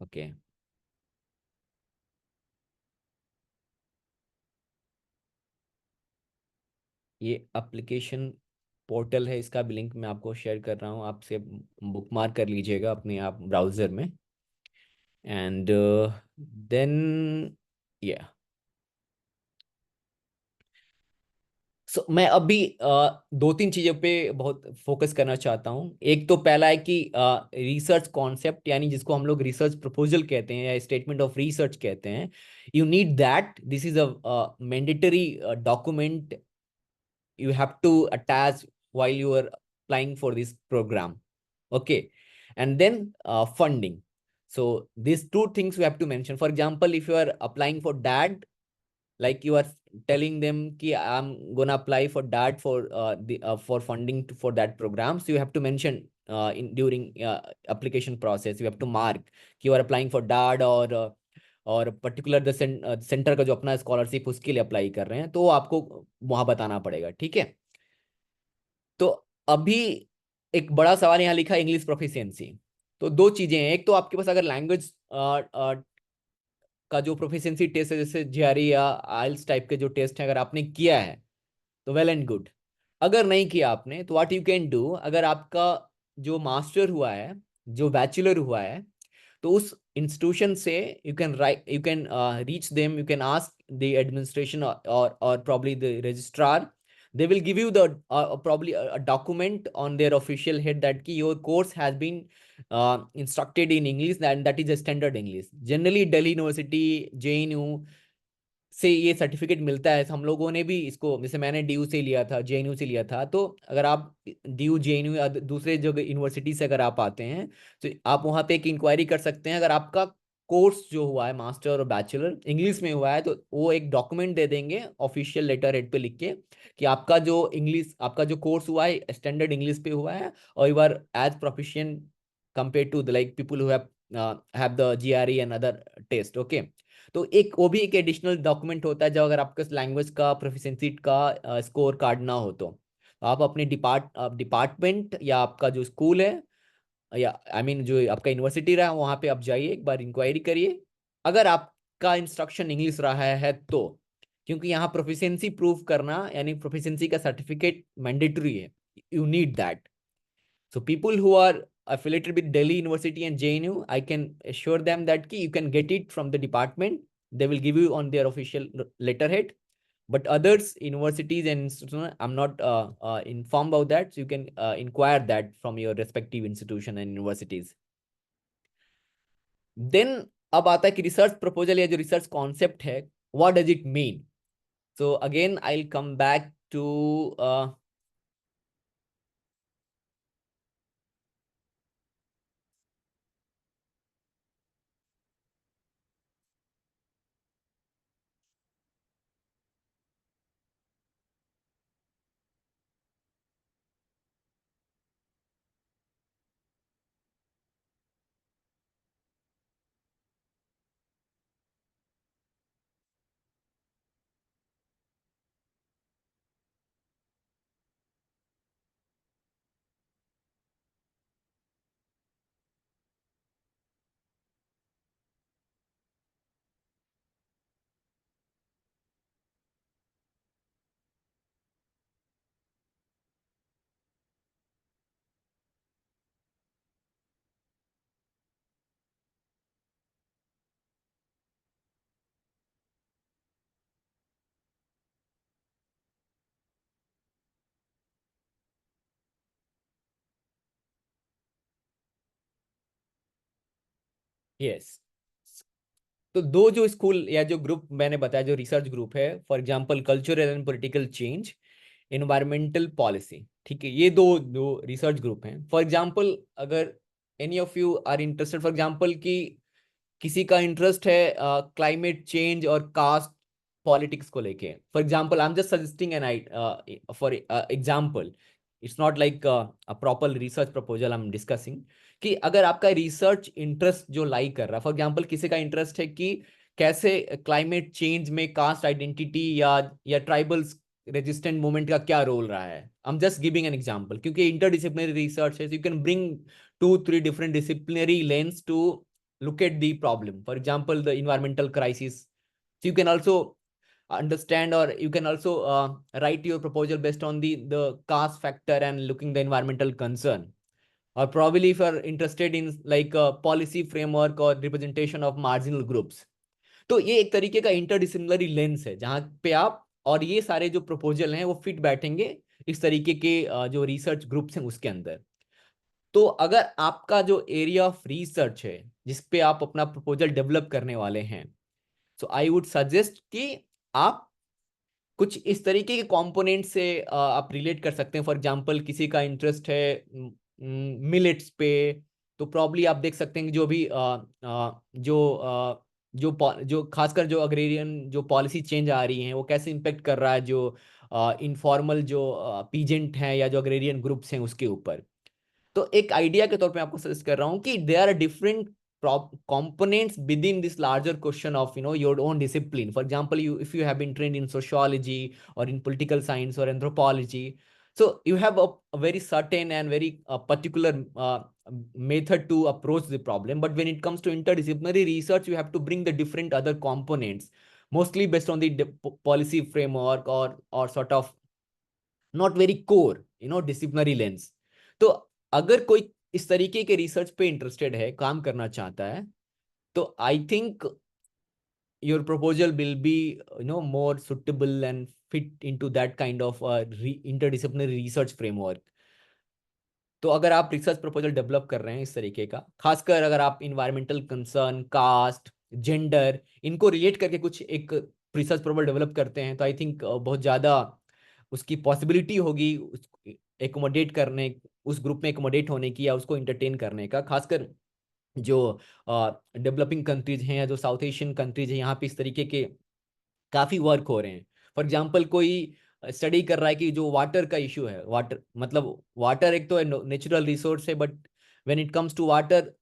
Okay, ये एप्लीकेशन पोर्टल है, इसका भी लिंक मैं आपको शेयर कर रहा हूँ, आपसे बुकमार्क कर लीजिएगा अपने आप ब्राउजर में। एंड देन या सो मैं अभी दो तीन चीजों पे बहुत फोकस करना चाहता हूँ। एक तो पहला है कि रिसर्च कॉन्सेप्ट, यानी जिसको हम लोग रिसर्च प्रपोजल कहते हैं या स्टेटमेंट ऑफ रिसर्च कहते हैं। You need that, this is a mandatory document you have to attach while you are applying for this program. Okay, and then funding. So these two things we have to mention. For example, if you are applying for DAD, like you are telling them ki I'm gonna apply for DAD for for funding for that program, so you have to mention in during application process you have to mark कि you are applying for DAD और पर्टिकुलर द सेंटर का जो अपना स्कॉलरशिप उसके लिए अप्लाई कर रहे हैं, तो आपको वहां बताना पड़ेगा। ठीक है। तो अभी एक बड़ा सवाल यहाँ लिखा है, इंग्लिश प्रोफिशिएंसी। तो दो चीजें हैं, एक तो आपके पास अगर लैंग्वेज का जो प्रोफिशिएंसी टेस्ट है जैसे जीआरई या आइल्स टाइप के जो टेस्ट है, अगर आपने किया है तो वेल एंड गुड। अगर नहीं किया आपने तो व्हाट यू कैन डू, अगर आपका जो मास्टर हुआ है, जो बैचलर हुआ है, तो उस इंस्टीट्यूशन से you can write, you can reach them, you can ask the administration और probably the registrar. They will give you the probably a document on their official head that ki your course has been instructed in English and that is a standard English. Generally Delhi University, JNU से ये सर्टिफिकेट मिलता है। हम लोगों ने भी इसको, जैसे मैंने डीयू से लिया था, जेएनयू से लिया था, तो अगर आप डीयू जेएनयू या दूसरे जगह यूनिवर्सिटी से अगर आप आते हैं तो आप वहाँ पे एक इंक्वायरी कर सकते हैं। अगर आपका कोर्स जो हुआ है मास्टर और बैचलर इंग्लिश में हुआ है तो वो एक डॉक्यूमेंट दे देंगे ऑफिशियल लेटर हेड पे लिख के कि आपका जो इंग्लिश, आपका जो कोर्स हुआ है स्टैंडर्ड इंग्लिश पे हुआ है और you are as proficient compare to the like people who have the GRE and other test. Okay, तो एक वो भी एक एडिशनल डॉक्यूमेंट होता है जब अगर आपका लैंग्वेज का प्रोफिशिएंसी का स्कोर कार्ड ना हो तो आप अपने डिपार्टमेंट या आपका जो स्कूल है या आई मीन जो आपका यूनिवर्सिटी रहा है वहाँ पे आप जाइए, एक बार इंक्वायरी करिए अगर आपका इंस्ट्रक्शन इंग्लिश रहा है तो। क्योंकि यहाँ प्रोफिशिएंसी प्रूव करना यानी प्रोफिशिएंसी का सर्टिफिकेट मैंडेटरी है, you need that. So people who are affiliated with Delhi University and JNU, I can assure them that you can get it from the department. They will give you on their official letterhead. But others, universities and institutions, I'm not informed about that. So you can inquire that from your respective institution and universities. Then अब आता है कि रिसर्च प्रपोजल या जो रिसर्च कॉन्सेप्ट है, what does it mean? So again, I'll come back to yes. तो दो जो स्कूल या जो ग्रुप मैंने बताया जो रिसर्च ग्रुप है, for example cultural and political change, environmental policy, ठीक है, ये दो दो रिसर्च ग्रुप हैं। फॉर एग्जांपल अगर any of you are interested, for example कि किसी का इंटरेस्ट है क्लाइमेट चेंज और कास्ट पॉलिटिक्स को लेके, for example I am just suggesting an I for example, it's not like a proper research proposal I am discussing, कि अगर आपका रिसर्च इंटरेस्ट जो लाई कर रहा है, फॉर एग्जांपल किसी का इंटरेस्ट है कि कैसे क्लाइमेट चेंज में कास्ट आइडेंटिटी या ट्राइबल्स रेजिस्टेंट मूवमेंट का क्या रोल रहा है। I am just giving an example, क्योंकि इंटरडिसिप्लिनरी रिसर्च है, you can bring 2-3 different disciplinary lens to look at the problem. For example, the environmental crisis. So you can also understand, or you can also write your proposal based on the caste factor and looking the environmental concern. Or probably if you're interested in like a policy framework or representation of marginal groups. तो ये एक तरीके का इंटरडिसिप्लिनरी लेंस है जहाँ पे आप और ये सारे जो प्रपोजल हैं वो फिट बैठेंगे इस तरीके के जो रिसर्च ग्रुप्स हैं उसके अंदर। तो अगर आपका जो एरिया ऑफ रिसर्च है जिस पे आप अपना प्रपोजल डेवलप करने वाले हैं, सो आई वुड सजेस्ट कि आप कुछ इस तरीके के कंपोनेंट से आप रिलेट कर सकते हैं। फॉर एग्जांपल किसी का इंटरेस्ट है मिलेट्स पे, तो प्रॉब्ली आप देख सकते हैं कि जो भी जो खासकर जो अग्रेरियन जो पॉलिसी चेंज आ रही है वो कैसे इम्पेक्ट कर रहा है जो इनफॉर्मल जो पीजेंट हैं या जो अग्रेरियन ग्रुप्स हैं उसके ऊपर। तो एक आइडिया के तौर पे आपको सजेस्ट कर रहा हूँ कि there are different components within this larger question of your own discipline. For example, if you have been trained in sociology or in political science or anthropology, so you have a very certain and very particular method to approach the problem. But when it comes to interdisciplinary research, you have to bring the different other components, mostly based on the policy framework or sort of not very core disciplinary lens. तो अगर कोई इस तरीके के रिसर्च पे इंटरेस्टेड है, काम करना चाहता है, तो I think your proposal will be more suitable and fit into that kind of interdisciplinary research framework. तो अगर आप रिसर्च प्रपोजल डेवलप कर रहे हैं इस तरीके का, खासकर अगर आप इन्वायरमेंटल कंसर्न, कास्ट, जेंडर, इनको रिलेट करके कुछ एक रिसर्च प्रपोजल डेवलप करते हैं, तो आई थिंक बहुत ज़्यादा उसकी पॉसिबिलिटी होगी एकोमोडेट करने, उस ग्रुप में एकोमोडेट होने की या उसको इंटरटेन करने का। खासकर जो डेवलपिंग कंट्रीज हैं या जो साउथ एशियन कंट्रीज हैं, यहाँ पे इस तरीके के काफ़ी वर्क हो रहे हैं। फॉर एग्जाम्पल कोई स्टडी कर रहा है कि जो वाटर का इशू है, वाटर मतलब वाटर एक तो नेचुरल रिसोर्स है, but when it comes to water,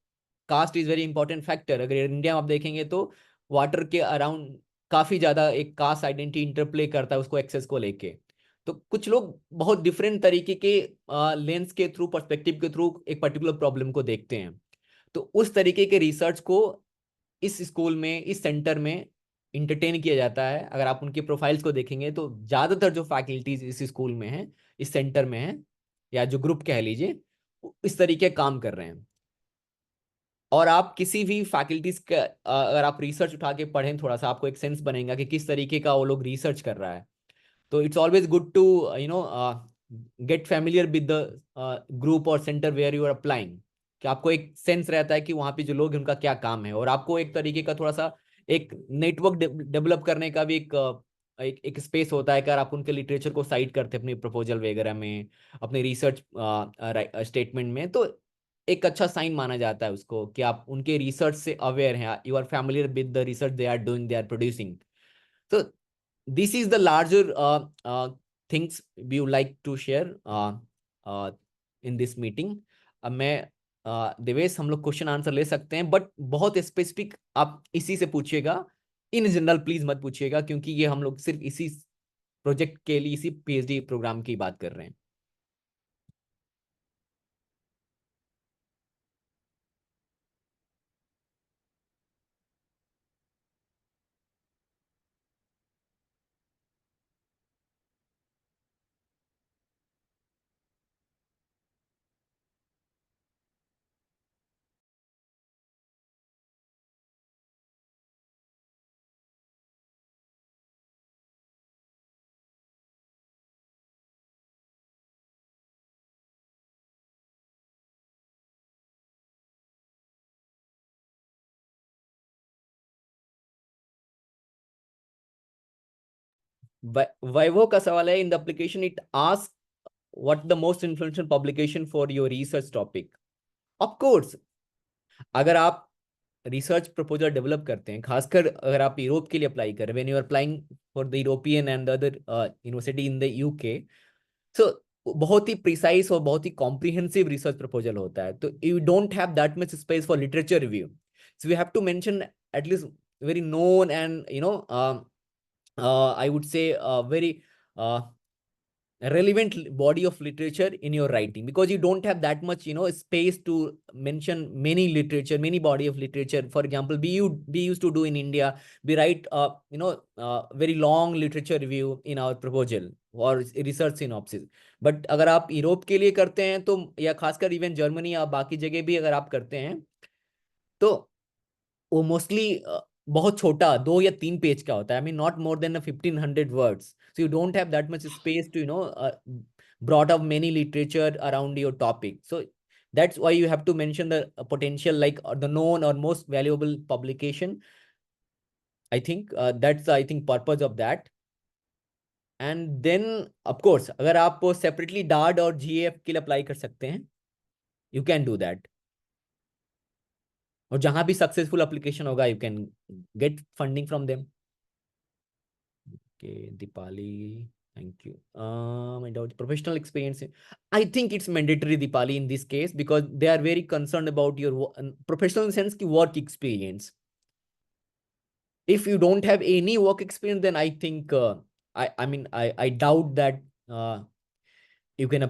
caste is very important factor. अगर इंडिया में आप देखेंगे तो वाटर के अराउंड काफ़ी ज़्यादा एक कास्ट आइडेंटिटी इंटरप्ले करता है उसको एक्सेस को लेके। तो कुछ लोग बहुत डिफरेंट तरीके के लेंस के थ्रू, पर्सपेक्टिव के थ्रू एक पर्टिकुलर प्रॉब्लम को देखते हैं। तो उस तरीके के रिसर्च को इस स्कूल में, इस सेंटर में इंटरटेन किया जाता है। अगर आप उनके प्रोफाइल्स को देखेंगे तो ज़्यादातर जो फैकल्टीज इस स्कूल में हैं, इस सेंटर में हैं, या जो ग्रुप कह लीजिए, इस तरीके काम कर रहे हैं। और आप किसी भी फैकल्टीज का अगर आप रिसर्च उठा के पढ़ें थोड़ा सा, आपको एक सेंस बनेगा कि किस तरीके का वो लोग रिसर्च कर रहा है। तो it's always good to get familiar with the group और centre where you are applying, कि आपको एक सेंस रहता है कि वहाँ पे जो लोग हैं उनका क्या काम है, और आपको एक तरीके का थोड़ा सा एक नेटवर्क डेवलप करने का भी एक स्पेस होता है। अगर आप उनके लिटरेचर को साइट करते हैं अपनी प्रपोजल वगैरह में, अपने रिसर्च स्टेटमेंट में, तो एक अच्छा साइन माना जाता है उसको कि आप उनके रिसर्च से अवेयर हैं, you are familiar with the research they are doing, they are producing. तो this is the larger things we would like to share uh, in this meeting. अब मैं देवेश, हम लोग क्वेश्चन आंसर ले सकते हैं, बट बहुत स्पेसिफिक आप इसी से पूछिएगा, इन जनरल प्लीज मत पूछिएगा, क्योंकि ये हम लोग सिर्फ इसी प्रोजेक्ट के लिए, इसी पीएचडी प्रोग्राम की बात कर रहे हैं। वैभव का सवाल है, in the application it ask what the most influential publication for your research topic. Of course, अगर आप रिसर्च प्रपोजल डेवलप करते हैं, खासकर अगर आप यूरोप के लिए अप्लाई कर रहे हैं, when you are applying for the European and the other university in the UK, so बहुत ही प्रिसाइज और बहुत ही कॉम्प्रिहेंसिव रिसर्च प्रपोजल होता है। तो you don't have that much space for literature review, so you have to mention at least very known and I would say very relevant body of literature in your writing, because you don't have that much space to mention many literature, many body of literature. For example, we used to do in India, we write very long literature review in our proposal or research synopsis. But अगर आप यूरोप के लिए करते हैं तो, या खासकर इवन जर्मनी या बाकी जगह भी अगर आप करते हैं, तो वो मोस्टली बहुत छोटा 2 या 3 पेज का होता है. I mean not more than 1500 words. So you don't have that much space to brought up many literature around your topic. So that's why you have to mention the potential, like the known or most valuable publication. I think that's I think purpose of that. And then of course अगर आप separately डार्ड और GAF के लिए अप्लाई कर सकते हैं, you can do that. और जहां भी सक्सेसफुल एप्लीकेशन होगा, you can get funding from them. Okay Deepali, thank you. My doubt, professional experience, I think it's mandatory, Dipali, in this case, because they are very concerned about your professional in sense ki work experience. If you don't have any work experience, then I think I mean I doubt that you can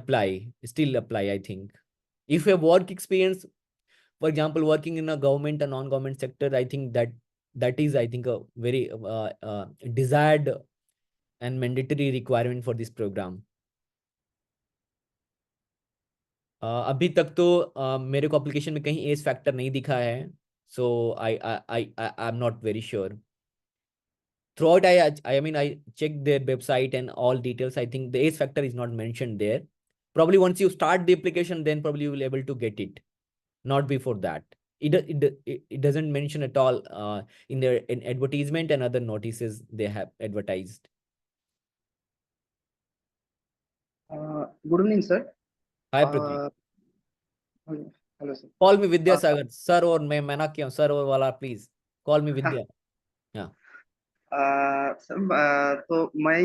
still apply. I think if you have work experience, for example, working in a government and non-government sector, I think that is, I think, a very desired and mandatory requirement for this program. अभी तक तो मेरे को एप्लीकेशन में कहीं एज फैक्टर नहीं दिखा है, so I'm not very sure. Throughout, I mean, I checked their website and all details. I think the age factor is not mentioned there. Probably once you start the application, then probably you will able to get it. Not before that. It doesn't mention at all in their advertisement and other notices they have advertised. Good evening, sir. Hi, Pratik. Hello, sir. Call me Vidya Sagar. Sir or मैं ना क्या sir or वाला please. Call me Vidya. Yeah. So my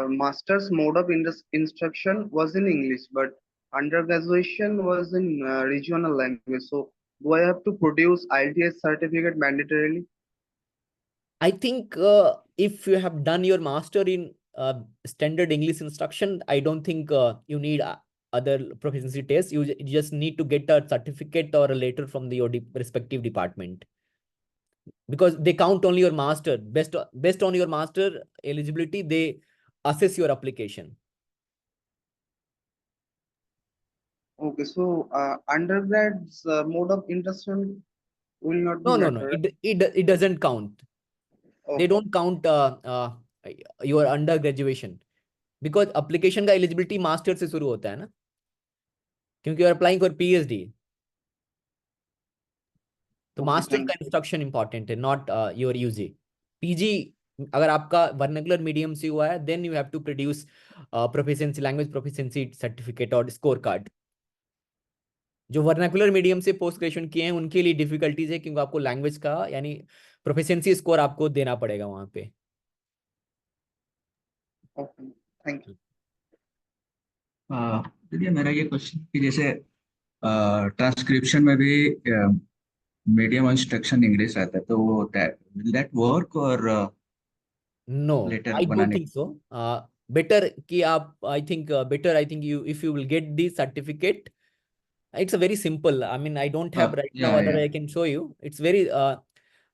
master's mode of instruction was in English, but undergraduation was in regional language. So do I have to produce IELTS certificate mandatorily? I think if you have done your master in standard English instruction, I don't think you need other proficiency tests. You just need to get a certificate or a letter from your respective department, because they count only your master. Based on your master eligibility, they assess your application. Okay, so undergrad's mode of instruction will not be No. matter. It doesn't count. Okay. They don't count your undergraduation, because application का eligibility master से शुरू होता है ना, क्योंकि you are applying for PhD. तो मास्टर का इंस्ट्रक्शन इंपॉर्टेंट है, नॉट योर यूजी. पीजी अगर आपका वर्नाकुलर मीडियम से हुआ है, then you have to produce proficiency, language proficiency certificate और स्कोर कार्ड. जो वर्नाकुलर मीडियम से पोस्ट ग्रेजुएशन किए हैं उनके लिए डिफिकल्टीज है, क्योंकि आपको लैंग्वेज का यानी प्रोफिशिएंसी स्कोर आपको देना पड़ेगा वहां पे. Okay, thank you. चलिए मेरा ये क्वेश्चन कि जैसे ट्रांसक्रिप्शन में भी मीडियम इंस्ट्रक्शन इंग्लिश रहता है, तो विल दैट वर्क और no I don't think so. Better कि आप I think you if you will get the certificate, it's a very simple, I mean I don't have right now, other I can show you. It's very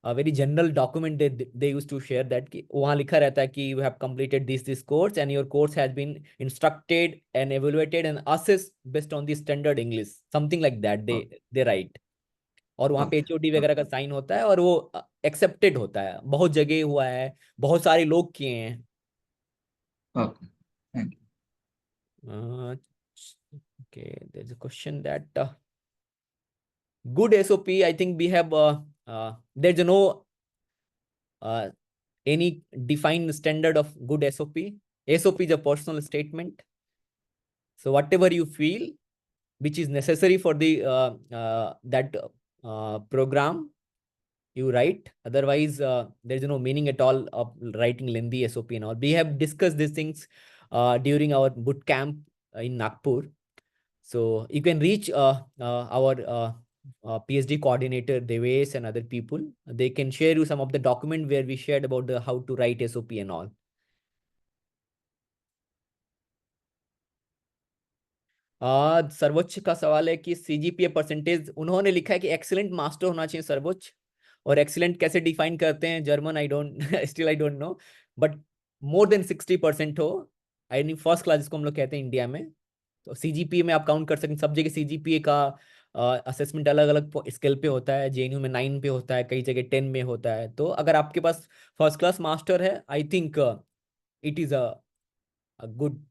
a very general document that they used to share, that कि वहाँ लिखा रहता है कि you have completed this course and your course has been instructed and evaluated and assessed based on the standard English, something like that they write. और वहाँ पे HOD वगैरह का साइन होता है और वो accepted होता है. बहुत जगह हुआ है, बहुत सारे लोग किए हैं. Okay, thank you. Okay, there's a question that good SOP, I think we have there's no any defined standard of good SOP. SOP is a personal statement. So whatever you feel which is necessary for the that program, you write. Otherwise there's no meaning at all of writing lengthy SOP and all. We have discussed these things during our boot camp in Nagpur. So you can reach our PhD coordinator Deves and other people. They can share you some of the document where we shared about the how to write SOP and all. सर्वोच्च का सवाल है कि CGPA परसेंटेज उन्होंने लिखा है कि एक्सीलेंट मास्टर होना चाहिए सर्वोच्च, और एक्सीलेंट कैसे डिफाइन करते हैं German I don't still I don't know, but more than 60% हो, आई मीन फर्स्ट क्लास जिसको हम लोग कहते हैं इंडिया में। तो CGPA में आप काउंट कर सकते हैं, सब जगह CGPA का असेसमेंट अलग अलग स्केल पे होता है, JNU में 9 पे होता है, कई जगह 10 में होता है। तो अगर आपके पास फर्स्ट क्लास मास्टर है, I think it is a good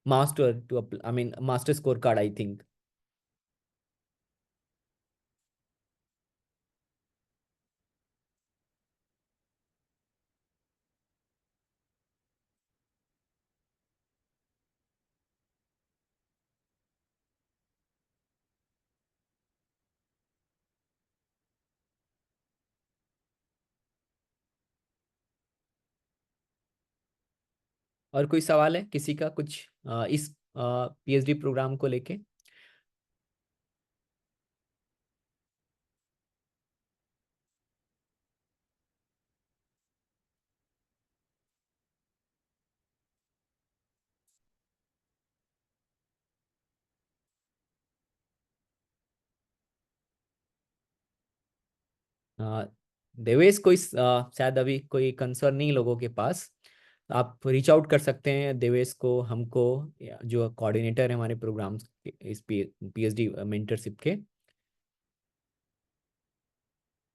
master to I mean master scorecard, I think. और कोई सवाल है किसी का कुछ इस PhD प्रोग्राम को लेके? अ, देवेश कोई शायद अभी कोई कंसर्न नहीं लोगों के पास, आप रीच आउट कर सकते हैं देवेश को, हमको, जो कोऑर्डिनेटर है हमारे प्रोग्राम्स इस PhD मेंटरशिप के।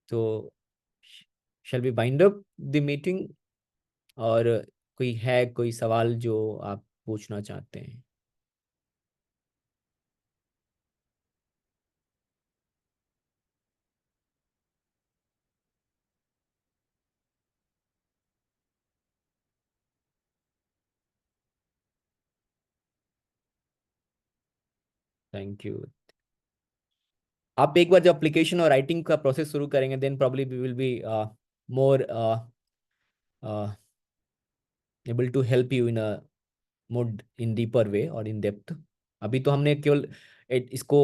तो shall we wind up the meeting, और कोई है कोई सवाल जो आप पूछना चाहते हैं? Thank you. आप एक बार जब एप्लीकेशन और राइटिंग का प्रोसेस शुरू करेंगे, then probably we will be more able to help you in a more in deeper way और इन डेप्थ। अभी तो हमने केवल इसको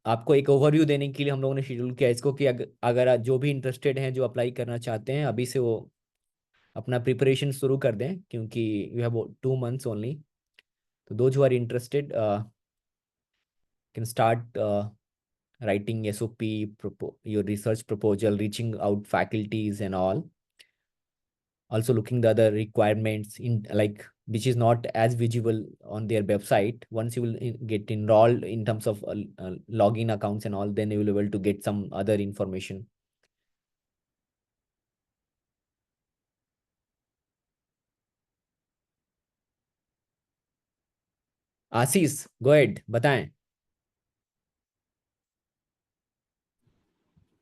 आपको एक ओवरव्यू देने के लिए हम लोगों ने शेड्यूल किया इसको, कि अगर जो भी इंटरेस्टेड हैं, जो अप्लाई करना चाहते हैं, अभी से वो अपना प्रिपरेशन शुरू कर दें, क्योंकि यू हैव 2 months ओनली। तो those who are interested can start writing SOP, your research proposal, reaching out faculties and all. Also looking the other requirements in, like, which is not as visible on their website. Once you will get enrolled in terms of login accounts and all, then you will be able to get some other information. Ashish, go ahead, बताएं।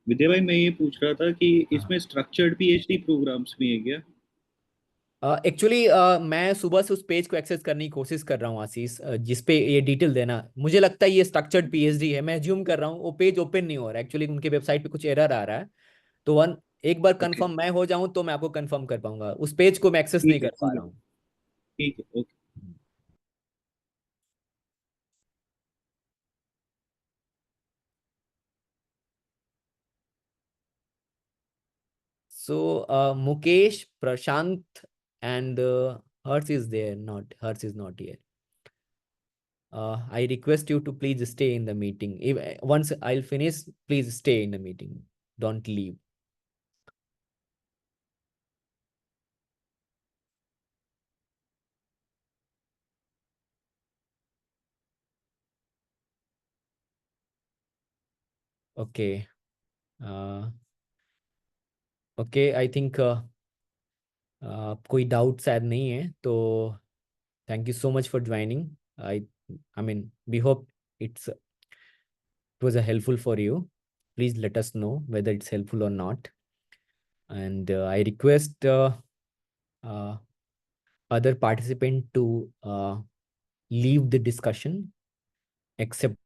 विजय भाई, मैं ये पूछ रहा था कि इसमें स्ट्रक्चर्ड पीएचडी प्रोग्राम्स भी है क्या? एक्चुअली मैं सुबह से उस पेज को एक्सेस करने की कोशिश कर रहा हूँ आशीष, जिस पे ये डिटेल देना, मुझे लगता है ये स्ट्रक्चर्ड PhD है, मैं ज्यूम कर रहा हूँ। वो पेज ओपन नहीं हो रहा है, एक्चुअली उनके वेबसाइट पे कुछ एरर आ रहा है। तो एक बार ओके, कंफर्म मैं हो जाऊं तो मैं आपको कंफर्म कर पाऊंगा, उस पेज को मैं एक्सेस नहीं ठीक है, कर पा ठीक है, रहा हूँ। ठीक है, okay. So Mukesh, Prashant, and Hers is there. Not Hers is not here. I request you to please stay in the meeting. If once I'll finish, please stay in the meeting. Don't leave. Okay. Uh, okay. I think कोई डाउट शायद नहीं है, तो thank you so much for joining. I mean, we hope it was helpful for you. Please let us know whether it's helpful or not. And I request uh, other participant to leave the discussion except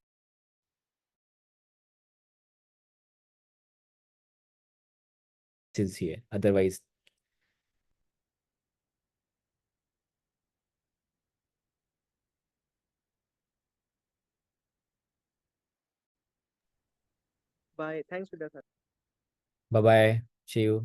is here. Otherwise, bye, thanks Vidya sir. Bye bye, see you.